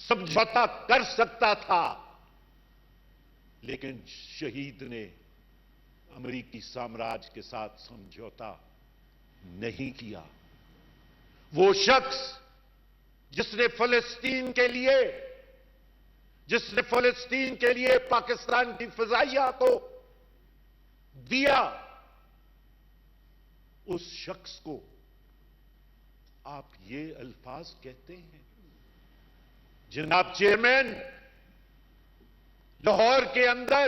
समझौता कर सकता था, लेकिन शहीद ने अमेरिकी साम्राज्य के साथ समझौता नहीं किया। वो शख्स जिसने फिलिस्तीन के लिए पाकिस्तान की फिजाइया को दिया, उस शख्स को आप ये अल्फाज कहते हैं। जनाब चेयरमैन, लाहौर के अंदर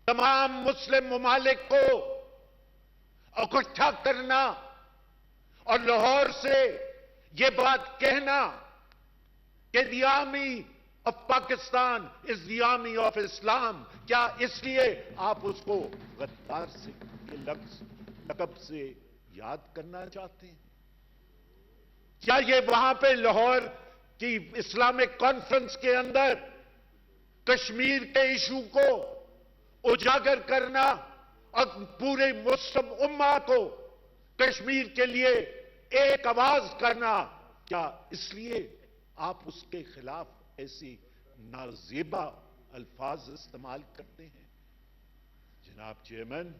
तमाम मुस्लिम ममालिक को इकट्ठा करना और लाहौर से यह बात कहना कि the army of Pakistan is the army of Islam, क्या इसलिए आप उसको गद्दार से ये लक़ब से याद करना चाहते हैं? क्या ये वहां पे लाहौर की इस्लामिक कॉन्फ्रेंस के अंदर कश्मीर के इशू को उजागर करना और पूरे मुस्लिम उम्मा को कश्मीर के लिए एक आवाज करना, क्या इसलिए आप उसके खिलाफ ऐसे नाजेबा अल्फाज इस्तेमाल करते हैं? जनाब चेयरमैन,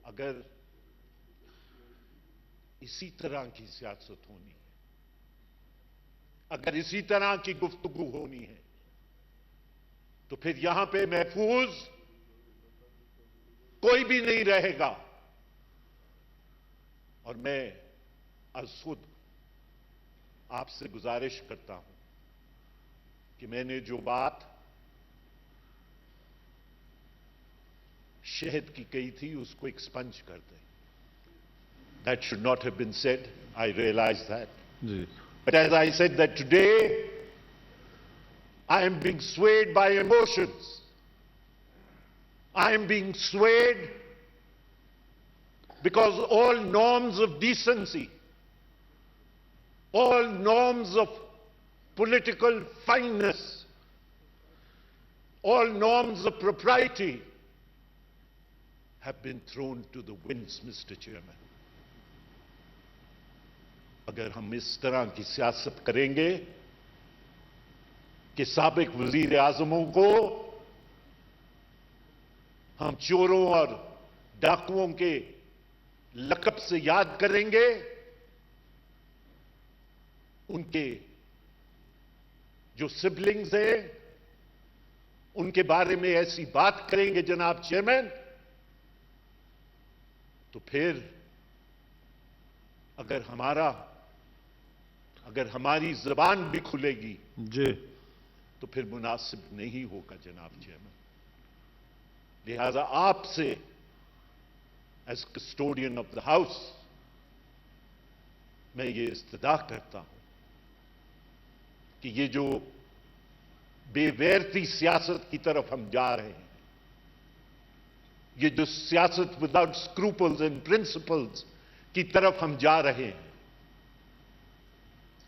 अगर इसी तरह की सियासत होनी है, अगर इसी तरह की गुफ्तगू होनी है, तो फिर यहां पे महफूज कोई भी नहीं रहेगा। और मैं आज खुद आपसे गुजारिश करता हूं कि मैंने जो बात शहद की कही थी उसको एक्सपंज कर दें। That should not have been said. I realize that. But as I said that today, I am being swayed by emotions. I am being swayed because all norms of decency, all norms of political fineness, all norms of propriety have been thrown to the winds, Mr. Chairman. अगर हम इस तरह की सियासत करेंगे कि साबिक वजीर आजमों को हम चोरों और डाकुओं के लक़ब से याद करेंगे, उनके जो सिबलिंग्स हैं उनके बारे में ऐसी बात करेंगे जनाब चेयरमैन, तो फिर अगर हमारी जबान भी खुलेगी जी, तो फिर मुनासिब नहीं होगा जनाब चेयरमैन। लिहाजा आपसे as custodian of the house मैं ये इस्तदा करता हूं कि ये जो बेगैरती सियासत की तरफ हम जा रहे हैं, ये जो सियासत विदाउट स्क्रूपल्स एंड प्रिंसिपल्स की तरफ हम जा रहे हैं,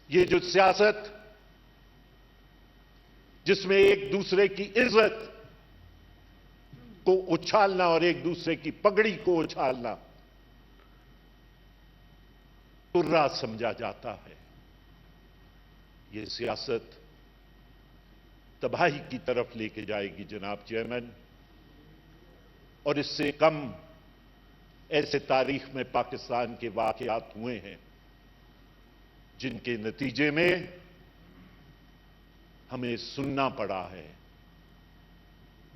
ये जो सियासत जिसमें एक दूसरे की इज्जत को उछालना और एक दूसरे की पगड़ी को उछालना तुर्रा समझा जाता है, ये सियासत तबाही की तरफ लेके जाएगी जनाब चेयरमैन। और इससे कम ऐसे तारीख में पाकिस्तान के वाकयात हुए हैं जिनके नतीजे में हमें सुनना पड़ा है।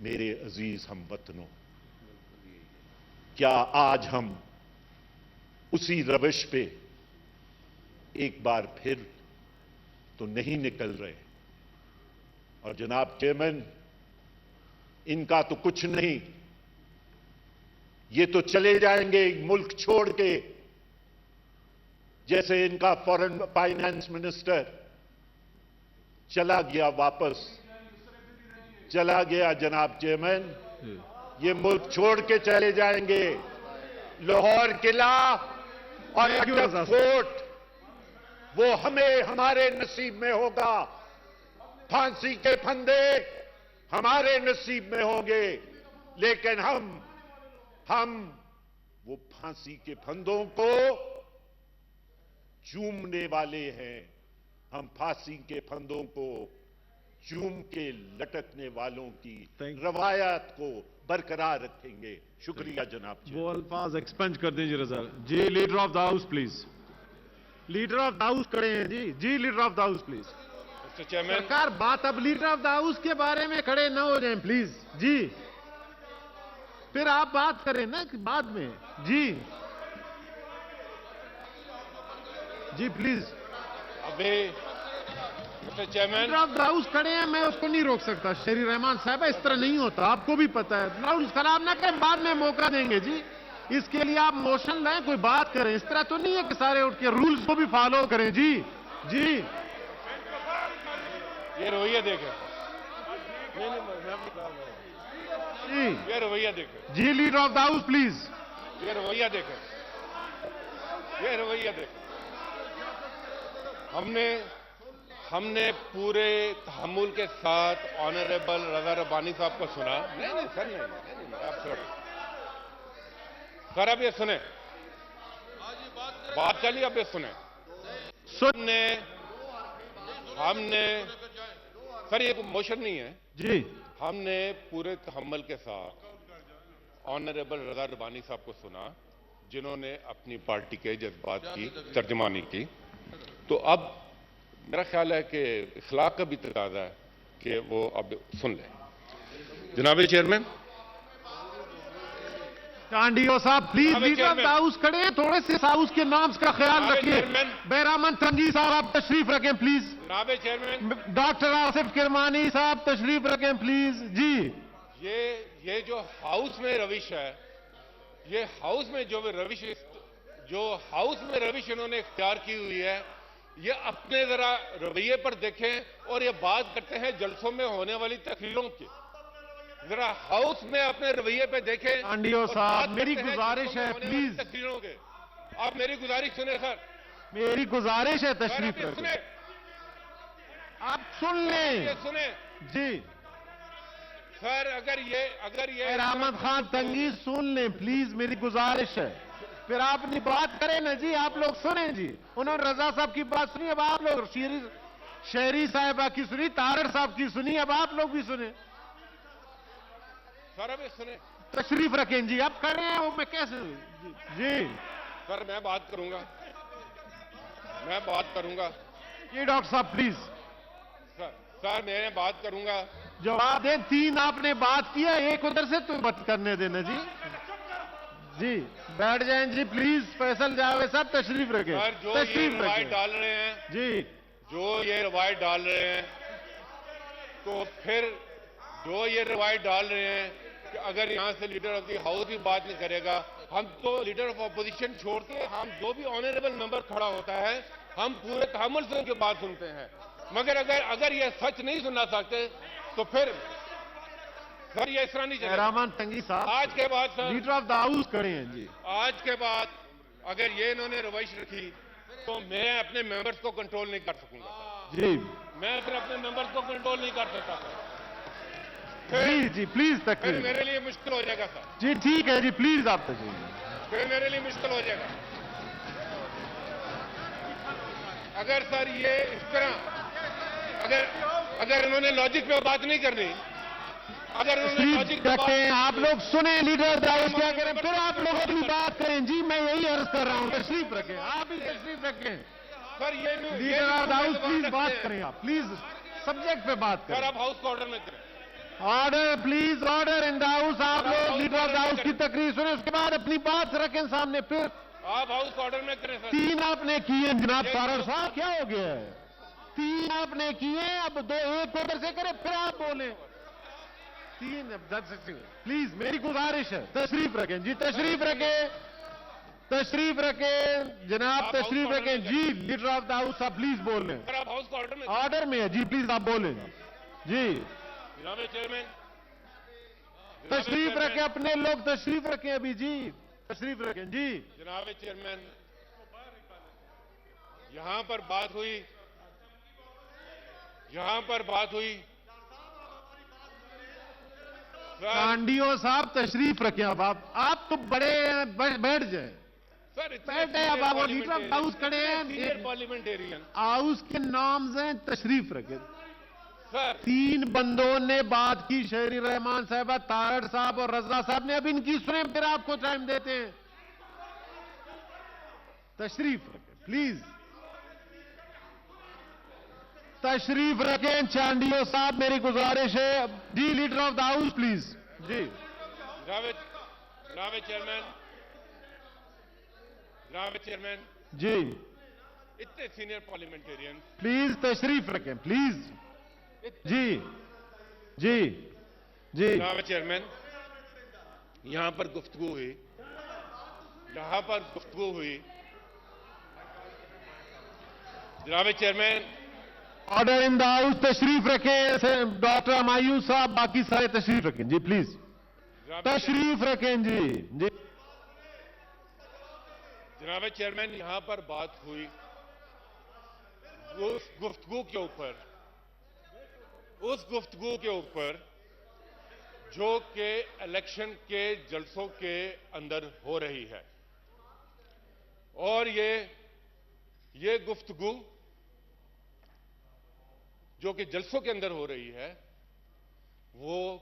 मेरे अजीज हमवतनों, क्या आज हम उसी रविश पे एक बार फिर तो नहीं निकल रहे? और जनाब चेयरमैन, इनका तो कुछ नहीं, ये तो चले जाएंगे मुल्क छोड़ के, जैसे इनका फॉरेन फाइनेंस मिनिस्टर चला गया, वापस चला गया जनाब चेयरमैन, ये मुल्क छोड़ के चले जाएंगे। लाहौर किला और अटक फोर्ट वो हमारे नसीब में होगा, फांसी के फंदे हमारे नसीब में होंगे, लेकिन हम वो फांसी के फंदों को चूमने वाले हैं, हम फांसी के फंदों को चूम के लटकने वालों की रवायत को बरकरार रखेंगे। शुक्रिया जनाब जी। वो अल्फाज एक्सपेंड कर दीजिए Raza ji. Leader of the house please. Leader of the house खड़े हैं जी। जी leader of the house please. सरकार बात अब लीडर ऑफ द हाउस के बारे में खड़े ना हो जाएं प्लीज जी। फिर आप बात करें ना बाद में जी। जी प्लीज। अभी mister chairman leader of the house खड़े हैं, मैं उसको नहीं रोक सकता। शरी रहमान साहब इस तरह नहीं होता, आपको भी पता है। राउंड खराब ना करें, बाद में मौका देंगे जी। इसके लिए आप मोशन लाएं, कोई बात करें। इस तरह तो नहीं है कि सारे उठ के रूल्स को भी फॉलो करें जी। जी ये रवैया देखें जी। ये रवैया देखें जी leader of the house please. ये रवैया देखें ये रवैया देखें। हमने पूरे तहम्मुल के साथ ऑनरेबल रजा रब्बानी साहब को सुना। नहीं सर, नहीं आप सर अब ये सुने, बात चलिए, अब ये सुने। हमने सर ये मोशन नहीं है जी। हमने पूरे तहम्मुल के साथ ऑनरेबल रजा रब्बानी साहब को सुना, जिन्होंने अपनी पार्टी के जज्बात की तर्जुमानी की। तो अब मेरा ख्याल है कि इखलाक का भी तकाजा है कि वो अब सुन ले। जनाब चेयरमैन। टांडियो साहब please. Leader of the house खड़े हैं, थोड़े से हाउस के नाम्स का ख्याल रखिए। बैरामन तंगी साहब आप तशरीफ रखें प्लीज। जनाब चेयरमैन। डॉक्टर आसिफ किरमानी साहब तशरीफ रखें प्लीज जी। ये जो हाउस में रविश है, ये हाउस में जो हाउस में रविश इन्होंने इख्तियार की हुई है, ये अपने जरा रवैये पर देखें और ये बात करते हैं जलसों में होने वाली तकरीरों की। जरा हाउस में अपने रवैये पे देखें। टांडियो साहब मेरी गुजारिश है प्लीज। तकरीरों के आप मेरी गुजारिश सुने सर। मेरी गुजारिश है तशरीफ रखें। आप सुन लें। सुने जी सर। अगर ये रहमत खान तंगी सुन लें प्लीज, मेरी गुजारिश है। फिर आप अपनी बात करें ना जी। आप लोग सुने जी। उन्होंने रजा साहब की बात सुनी, अब आप लोग शहरी साहिबा की सुनी, तारड़ साहब की सुनी, अब आप लोग भी सुने। सर अब सुने। तशरीफ रखें जी। अब खड़े हैं वो, मैं कैसे जी। सर मैं बात करूंगा जी डॉक्टर साहब प्लीज। सर मैं बात करूंगा। जवाब दें। 3 आपने बात किया, एक उधर से तो मत करने देना जी। जी बैठ जाएं जी प्लीज। फैसल जावेद साहब तशरीफ रखें। सर जो ये रवायत डाल रहे हैं जी, जो ये रवायत डाल रहे हैं, तो फिर जो ये रवायत डाल रहे हैं कि अगर यहां से लीडर ऑफ द हाउस भी बात नहीं करेगा, हम तो लीडर ऑफ अपोजिशन छोड़ के हम जो भी ऑनरेबल मेंबर खड़ा होता है, हम पूरे तहम्मुल से उनकी बात सुनते हैं। मगर अगर ये सच नहीं सुनना चाहते तो फिर सर ये इस तरह नहीं चलेगा। रहमान तंगी साहब आज के बाद sir leader of the house खड़े हैं जी। आज के बाद अगर ये इन्होंने रवैश रखी तो मैं अपने मेंबर्स को कंट्रोल नहीं कर सकूंगा जी। मैं फिर अपने मेंबर्स को कंट्रोल नहीं कर सकता जी प्लीज तक फिर मेरे लिए मुश्किल हो जाएगा सर जी। ठीक है जी प्लीज आप तक फिर मेरे लिए मुश्किल हो जाएगा। अगर सर ये इस तरह अगर इन्होंने लॉजिक पे बात नहीं करनी, अगर इन्होंने लॉजिक पे बात आप लोग सुने लीडर ऑफ द हाउस क्या करें, फिर आप लोग अपनी बात करें जी। मैं यही अर्ज कर रहा हूं, तशरीफ रखें। आप भी तशरीफ रखें सर। ये leader of the house please बात करें। आप प्लीज सब्जेक्ट पे बात सर। करें। आप हाउस को ऑर्डर में करें। Order please, order in the house. आप लोग लीडर ऑफ द हाउस की तकरीर सुने, उसके बाद अपनी बात रखें सामने। फिर आप हाउस को ऑर्डर में करें सर। 3 आपने किए जनाब तारड़ साहब, क्या हो गया है? 3 आपने किए, अब 2 एक उधर से करें, फिर आप बोले 3। अब 10 प्लीज मेरी गुजारिश है, तशरीफ रखें जी। तशरीफ रखें जनाब, तशरीफ रखें जी। लीडर ऑफ द हाउस साहब प्लीज बोल रहे हैं। आप हाउस को ऑर्डर में ऑर्डर में है जी, प्लीज आप बोलें जी। जनाब चेयरमैन तशरीफ रखें, अपने लोग तशरीफ रखें अभी जी। तशरीफ रखें जी। जनाब चेयरमैन, यहां पर बात हुई कांडियो साहब तशरीफ रखें। अब आप तो बड़े बैठ जाए। सर बैठे अब आप लीडर ऑफ हाउस खड़े सीनियर हैं, पार्लियामेंटेरियन हाउस के नॉर्म्स हैं, तशरीफ रखे। सर 3 बंदों ने बात की, शहरी रहमान साहबा, तारड़ साहब और रजा साहब ने। अब इनकी सुने, फिर आपको टाइम देते हैं। तशरीफ रखें प्लीज, तशरीफ रखें। चांडियो साहब, मेरी गुजारिश है। जी leader of the house please. जी जनाब चेयरमैन जी इतने सीनियर पार्लियामेंटेरियन प्लीज तशरीफ रखें प्लीज। जी जी जी जनाब चेयरमैन, यहां पर गुफ्तगू हुई, जनाब chairman. Order in the house. तशरीफ रखें डॉक्टर हमायूं साहब, बाकी सारे तशरीफ रखें जी प्लीज। तशरीफ रखें जी जी। जनाब चेयरमैन, यहां पर बात हुई उस गुफ्तगू के ऊपर जो कि इलेक्शन के जलसों के अंदर हो रही है। और ये गुफ्तगू जो कि जलसों के अंदर हो रही है, वो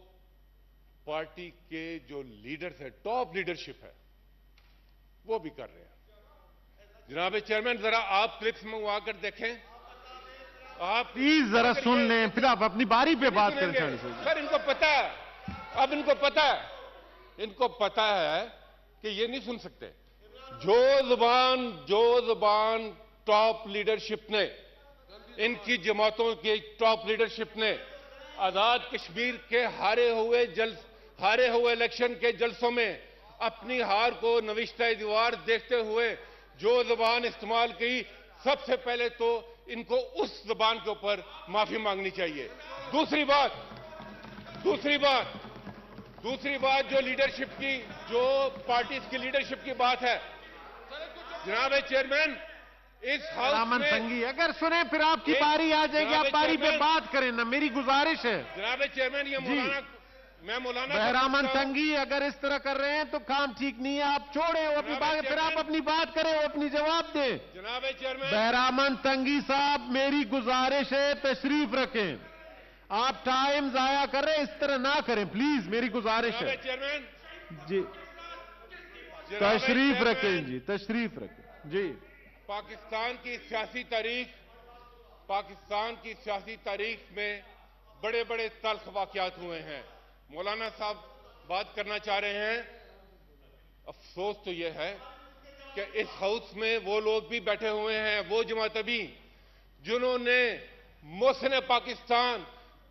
पार्टी के जो लीडर्स है, टॉप लीडरशिप है, वो भी कर रहे हैं। जनाब चेयरमैन, जरा आप क्लिप्स मंगवा कर देखें। आप प्लीज जरा सुन लें, फिर आप अपनी बारी पे बात करें। सर इनको पता है, अब इनको पता है कि ये नहीं सुन सकते। जो जुबान टॉप लीडरशिप ने, इनकी जमातों की टॉप लीडरशिप ने आजाद कश्मीर के हारे हुए इलेक्शन के जलसों में अपनी हार को नविश्ता दीवार देखते हुए जो जुबान इस्तेमाल की, सबसे पहले तो इनको उस जुबान के ऊपर माफी मांगनी चाहिए। दूसरी बात जो लीडरशिप की, जो पार्टी की लीडरशिप की बात है, जनाब चेयरमैन, इस हाउस में संगी अगर सुने फिर आपकी बारी आ जाएगी, आप बारी पे बात करें ना, मेरी गुजारिश है। जनाब चेयरमैन, ये मौलाना बहरामन संगी अगर इस तरह कर रहे हैं तो काम ठीक नहीं है। आप छोड़े वो अपनी बात, फिर आप अपनी बात करें, वो अपनी जवाब दें। जनाब चेयरमैन, बहरामन संगी साहब, मेरी गुजारिश है तशरीफ रखें। आप टाइम जाया कर रहे हैं, इस तरह ना करें प्लीज, मेरी गुजारिश है। चेयरमैन जी तशरीफ रखें जी, तशरीफ रखें जी। पाकिस्तान की सियासी तारीख में बड़े बड़े तल्ख वाकयात हुए हैं। मौलाना साहब बात करना चाह रहे हैं। अफसोस तो यह है कि इस हाउस में वो लोग भी बैठे हुए हैं, वो जमातबी जिन्होंने मोहसिन पाकिस्तान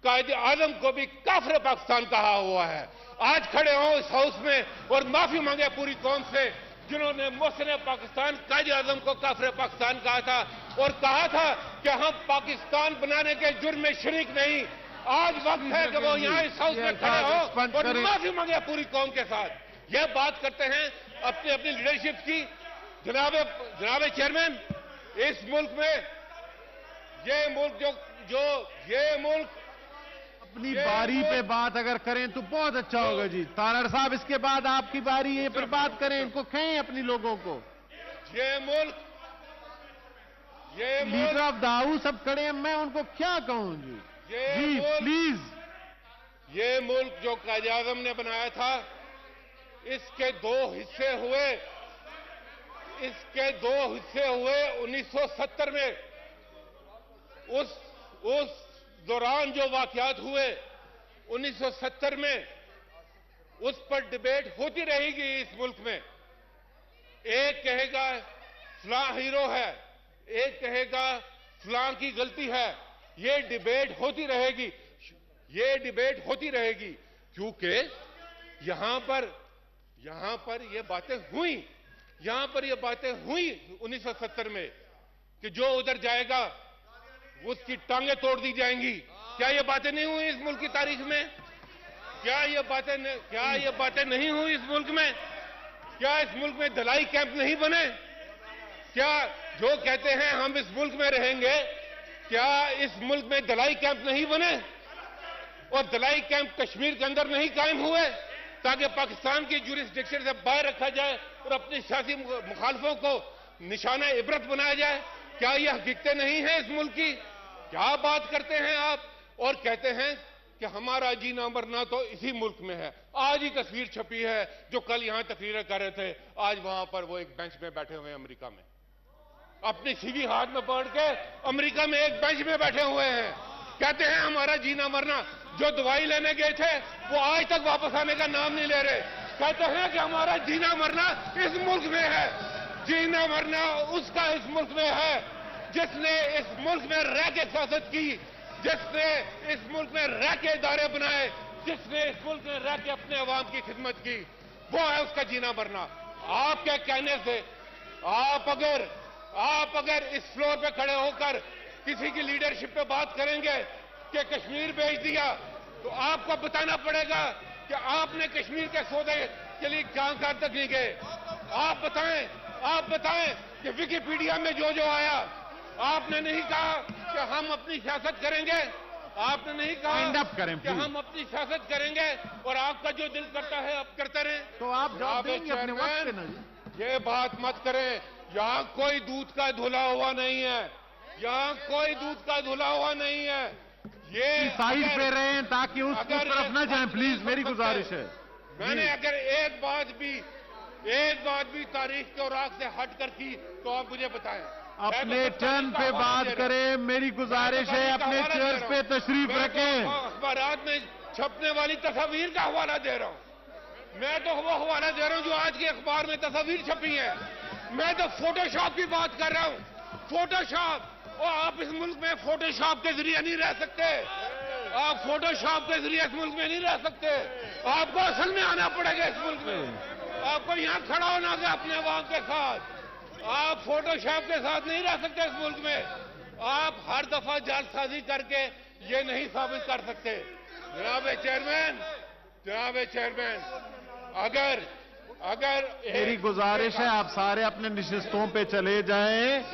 कायदे आजम को भी काफिर पाकिस्तान कहा हुआ है, आज खड़े हों इस हाउस में और माफी मांगे पूरी कौम से, जिन्होंने मोहसिन पाकिस्तान कायदे आजम को काफिर पाकिस्तान कहा था और कहा था कि हम पाकिस्तान बनाने के जुर्म में शरीक नहीं। आज वक्त है कि वो यहाँ इस हाउस में खड़े हो और माफी मांगे पूरी कौम के साथ। यह बात करते हैं अपनी लीडरशिप की। जनाब चेयरमैन, इस मुल्क में ये मुल्क अपनी बारी पे बात अगर करें तो बहुत अच्छा होगा जी। तारड़ साहब, इसके बाद आपकी बारी है, फिर बात करें, इनको कहें अपनी लोगों को। ये मुल्क लीडर ऑफ द हाउस सब खड़े हैं, मैं उनको क्या कहूं जी। जी प्लीज। ये मुल्क जो कायदे आज़म ने बनाया था, इसके दो हिस्से हुए 1970 में। उस दौरान जो वाकयात हुए 1970 में, उस पर डिबेट होती रहेगी इस मुल्क में। एक कहेगा फलां हीरो है, एक कहेगा फलां की गलती है। ये डिबेट होती रहेगी क्योंकि यहां पर ये बातें हुई 1970 में कि जो उधर जाएगा उसकी टांगें तोड़ दी जाएंगी। क्या ये बातें नहीं हुई इस मुल्क की तारीख में? क्या ये बातें नहीं हुई इस मुल्क में? क्या इस मुल्क में दलाई कैंप नहीं बने? क्या जो कहते हैं हम इस मुल्क में रहेंगे, क्या इस मुल्क में दलाई कैंप नहीं बने और दलाई कैंप कश्मीर के अंदर नहीं कायम हुए? ताकि पाकिस्तान की जुरिस्डिक्शन से बाहर रखा जाए और अपने सियासी मुखालफों को निशाना इबरत बनाया जाए। क्या ये हकीकतें नहीं है इस मुल्क की? क्या बात करते हैं आप और कहते हैं कि हमारा जीना मरना तो इसी मुल्क में है। आज ही तस्वीर छपी है, जो कल यहां तकरीरें कर रहे थे, आज वहां पर वो एक बेंच में बैठे हुए हैं अमेरिका में, अपनी सीवी हाथ में पकड़ के अमेरिका में एक बेंच में बैठे हुए हैं, कहते हैं हमारा जीना मरना। जो दवाई लेने गए थे वो आज तक वापस आने का नाम नहीं ले रहे, कहते हैं कि हमारा जीना मरना इस मुल्क में है। जीना मरना उसका इस मुल्क में है जिसने इस मुल्क में रह के सियासत की, जिसने इस मुल्क में रह के इदारे बनाए, जिसने इस मुल्क में रह के अपने अवाम की खिदमत की, वो है उसका जीना मरना। आपके कहने से आप अगर इस फ्लोर पे खड़े होकर किसी की लीडरशिप पे बात करेंगे कि कश्मीर भेज दिया, तो आपको बताना पड़ेगा कि आपने कश्मीर के सौदे के लिए कहां तक नहीं गए। आप बताएं कि विकिपीडिया में जो जो आया, आपने नहीं कहा कि हम अपनी सियासत करेंगे, आपने नहीं कहा कि हम अपनी सियासत करेंगे और आपका जो दिल करता है आप करते रहें। तो आप जवाब देंगे अपने वक्त पे ना जी। ये बात मत करें, यहां कोई दूध का धुला हुआ नहीं है, यहां कोई दूध का धुला हुआ नहीं है। ये साइड पे रहें ताकि उस तरफ ना जाएं, प्लीज, मेरी गुजारिश है। मैंने अगर एक बात भी तारीख के औराक से हट कर की तो आप मुझे बताएं। अपने टर्न पे बात करें, मेरी गुजारिश है, अपने चेयर्स पे तशरीफ रखें। अखबारात में छपने वाली तस्वीर का हवाला दे रहा हूं, मैं तो वो हवाला दे रहा हूं जो आज के अखबार में तस्वीर छपी है। मैं तो फोटोशॉप की बात कर रहा हूं, फोटोशॉप। और आप इस मुल्क में फोटोशॉप के जरिए नहीं रह सकते, आप फोटोशॉप के जरिए इस मुल्क में नहीं रह सकते। आपको असल में आना पड़ेगा इस मुल्क में, आपको यहां खड़ा होना होगा अपने अवाम के साथ। आप फोटोशॉप के साथ नहीं रह सकते इस मुल्क में। आप हर दफा जालसाजी करके ये नहीं साबित कर सकते। जनाब चेयरमैन, अगर मेरी गुजारिश है आप सारे अपने निशिस्तों पे चले जाएं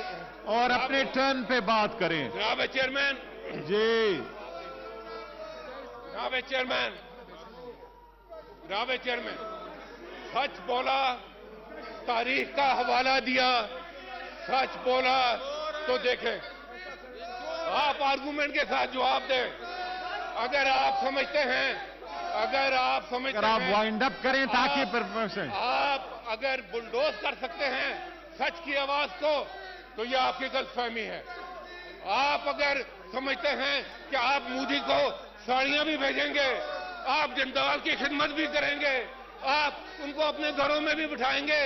और अपने टर्न पे बात करें। जनाब चेयरमैन जी, जनाब चेयरमैन, सच बोला, तारीख का हवाला दिया, सच बोला तो देखें। आप आर्गूमेंट के साथ जवाब दें। अगर आप समझते हैं आप वाइंड अप करें ताकि परफेक्शन। आप अगर बुलडोज कर सकते हैं सच की आवाज को, तो यह आपकी गलतफहमी है। आप अगर समझते हैं कि आप मोदी को साड़ियां भी भेजेंगे, आप जनता की खिदमत भी करेंगे, आप उनको अपने घरों में भी बिठाएंगे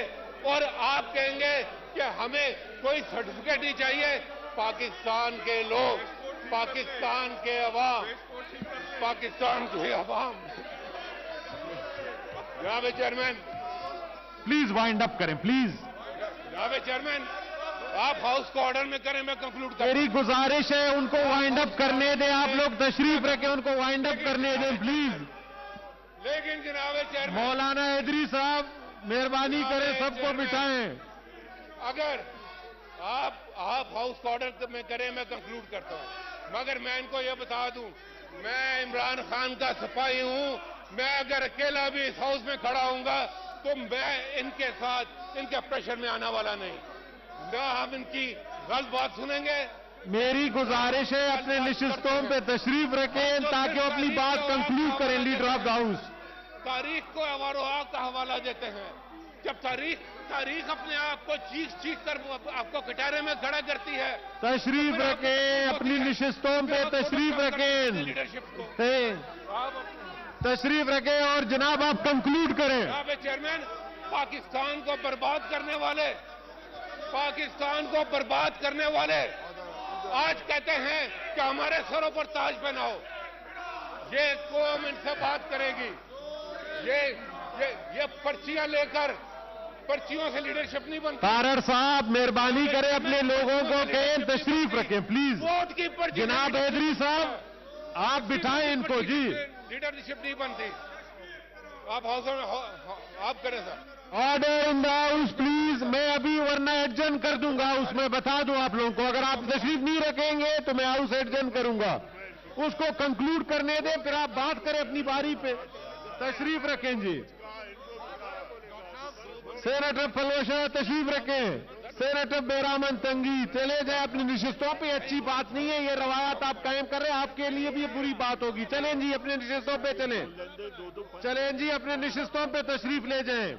और आप कहेंगे कि हमें कोई सर्टिफिकेट नहीं चाहिए। पाकिस्तान के लोग, पाकिस्तान के अवाम जनाब चेयरमैन, प्लीज वाइंड अप करें, प्लीज। जनाब चेयरमैन, आप हाउस को ऑर्डर में करें, मैं कंक्लूड करूं। मेरी गुजारिश है उनको वाइंड अप करने दें, आप लोग तशरीफ रखें, उनको वाइंड अप करने दें प्लीज। लेकिन जनाब चेयरमैन, मौलाना हैदरी साहब मेहरबानी करें, सबको बिठाएं। अगर आप हाउस को ऑर्डर में करें, मैं कंक्लूड करता हूं। मगर मैं इनको यह बता दूं, मैं इमरान खान का सिपाही हूं। मैं अगर अकेला भी इस हाउस में खड़ा हूंगा तो मैं इनके साथ इनके प्रेशर में आने वाला नहीं। ना हम इनकी गलत बात सुनेंगे। मेरी गुजारिश है अपने निशिस्तों पे तशरीफ रखें ताकि वो अपनी बात कंक्लूड करें। लीडर ऑफ द हाउस तारीख को अवारोहा का हवाला देते हैं। जब तारीख अपने आप को चीख कर आपको कटारे में खड़ा करती है। तशरीफ रखें, अपनी निशिस्तों पे तशरीफ रखें, लीडरशिप को तशरीफ रखें और जनाब आप कंक्लूड करें। जनाब चेयरमैन, पाकिस्तान को बर्बाद करने वाले आज कहते हैं कि हमारे सरों पर ताज पहनाओ। ये कौम इनसे बात करेगी। ये पर्चियां लेकर, पर्चियों से लीडरशिप नहीं बनती। तारड़ साहब मेहरबानी करें, अपने लोगों को कहें तशरीफ रखें प्लीज। वोट की पर्ची। जनाब हैदरी साहब आप बिठाएं इनको जी। लीडरशिप नहीं बनती। आप हाउस में आप करें sir. Order in the house please. मैं अभी वरना एडजन कर दूंगा, उसमें बता दूं आप लोगों को। अगर आप तशरीफ नहीं रखेंगे तो मैं हाउस एडजन करूंगा। उसको कंक्लूड करने दें, फिर आप बात करें अपनी बारी पे। तशरीफ रखें जी। सेनेटर फलवशाह तशरीफ रखें। सेनेटर बेरामन तंगी चले जाए अपनी नशिस्तों पे। अच्छी बात नहीं है ये रवायत आप कायम कर रहे हैं, आपके लिए भी ये बुरी बात होगी। चलें जी अपने नशिस्तों पे चलें, चलें जी अपने नशिस्तों पे तशरीफ ले जाएं।